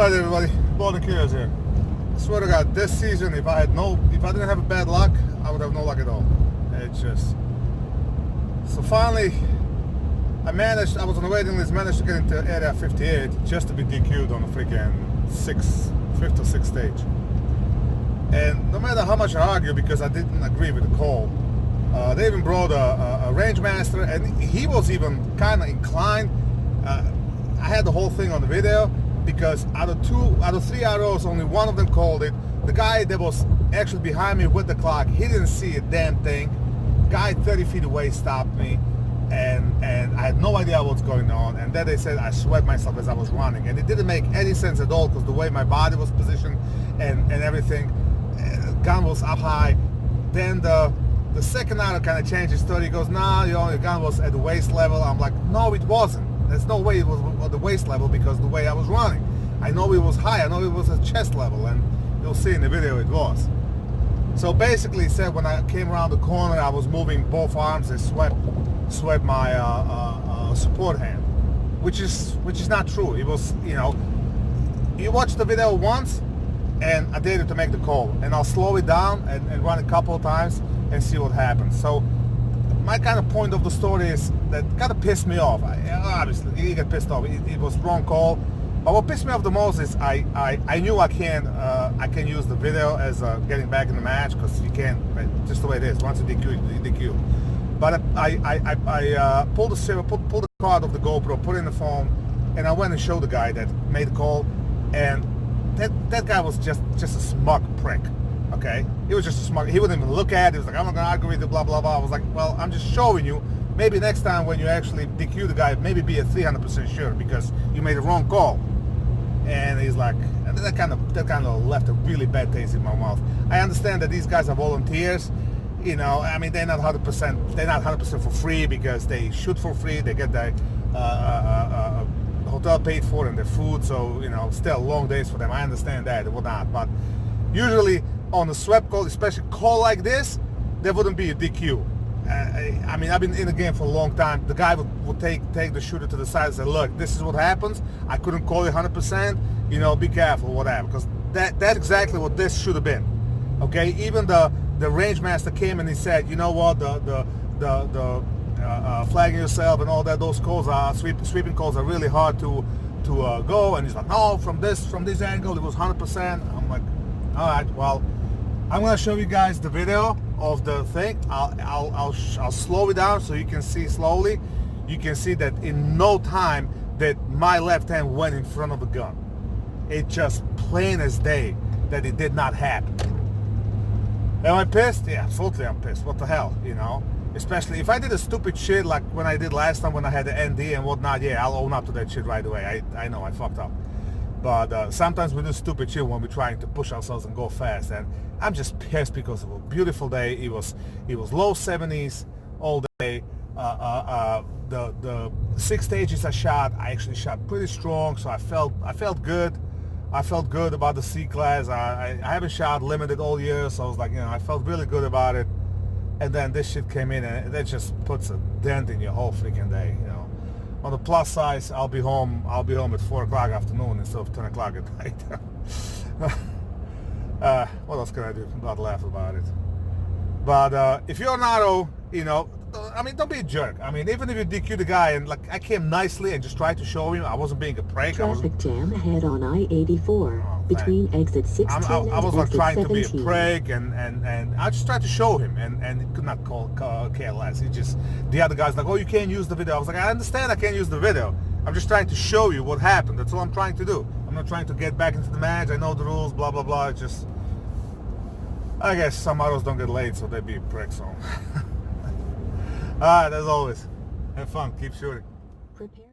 Alright everybody, Bald&curious here. I swear to God, this season, if I didn't have a bad luck, I would have no luck at all. It's just... So finally, I was on the waiting list, managed to get into Area 58 just to be DQ'd on a freaking fifth or sixth stage. And no matter how much I argue, because I didn't agree with the call, they even brought a range master, and he was even kind of inclined. I had the whole thing on the video, because out of three ROs, only one of them called it. The guy that was actually behind me with the clock, he didn't see a damn thing. Guy 30 feet away stopped me, and I had no idea what's going on. And then they said I sweat myself as I was running, and it didn't make any sense at all, because the way my body was positioned and everything, gun was up high. Then the second RO kind of changed his story. He goes, nah, your gun was at the waist level. I'm like, no, it wasn't. There's no way it was at the waist level, because the way I was running. I know it was high, I know it was at chest level, and you'll see in the video it was. So basically, it said when I came around the corner, I was moving both arms and swept my support hand, which is not true. It was, you watch the video once, and I dared to make the call, and I'll slow it down and run a couple of times and see what happens. So my kind of point of the story is that kind of pissed me off. Obviously, you get pissed off. It was wrong call. But what pissed me off the most is I knew I can use the video as getting back in the match, because you can't, just the way it is. Once you DQ, you DQ. But I pulled the card of the GoPro, put it in the phone, and I went and showed the guy that made the call, and that guy was just a smug prick. Okay, he was just a smug. He wouldn't even look at it. He was like, I'm not gonna argue with you, blah blah blah. I was like, well, I'm just showing you. Maybe next time when you actually DQ the guy, maybe be 300% sure, because you made a wrong call. And he's like, and that kind of left a really bad taste in my mouth. I understand that these guys are volunteers. I mean, they're not 100%. They're not 100% for free, because they shoot for free. They get their hotel paid for and their food. So still long days for them. I understand that and whatnot. But usually on a swept call, especially call like this, there wouldn't be a DQ. I mean, I've been in the game for a long time. The guy would take the shooter to the side and say, look, this is what happens. I couldn't call it 100%. Be careful, whatever. Because that's exactly what this should have been. Okay? Even the range master came and he said, you know what, the flagging yourself and all that, those calls are, sweeping calls are really hard to go. And he's like, no, from this angle, it was 100%. I'm like, all right, well, I'm gonna show you guys the video of the thing. I'll slow it down so you can see slowly. You can see that in no time that my left hand went in front of the gun. It just plain as day that it did not happen. Am I pissed? Yeah, absolutely I'm pissed. What the hell, Especially if I did a stupid shit like when I did last time when I had the ND and whatnot. Yeah, I'll own up to that shit right away. I know I fucked up. But sometimes we do stupid shit when we're trying to push ourselves and go fast, and I'm just pissed because it was a beautiful day. It was low 70s all day. The 6 stages I actually shot pretty strong, so I felt good. I felt good about the C class. I haven't shot limited all year, so I was like, I felt really good about it. And then this shit came in, and that just puts a dent in your whole freaking day, On the plus side, I'll be home at 4 o'clock afternoon instead of 10 o'clock at night. What else can I do? Not laugh about it. But if you're an RO, I mean, don't be a jerk. I mean, even if you DQ the guy, and I came nicely and just tried to show him I wasn't being a prank. Traffic jam ahead on I-84 between exit 16 I was not exit trying 17. to be a prank, and I just tried to show him, and he could not care less. He just, the other guy's like, oh, you can't use the video. I was like, I understand I can't use the video. I'm just trying to show you what happened. That's all I'm trying to do. I'm not trying to get back into the match. I know the rules, blah, blah, blah. It's just, I guess some ROs don't get laid, so they be pricks. So. Alright, as always, have fun, keep shooting. Prepare.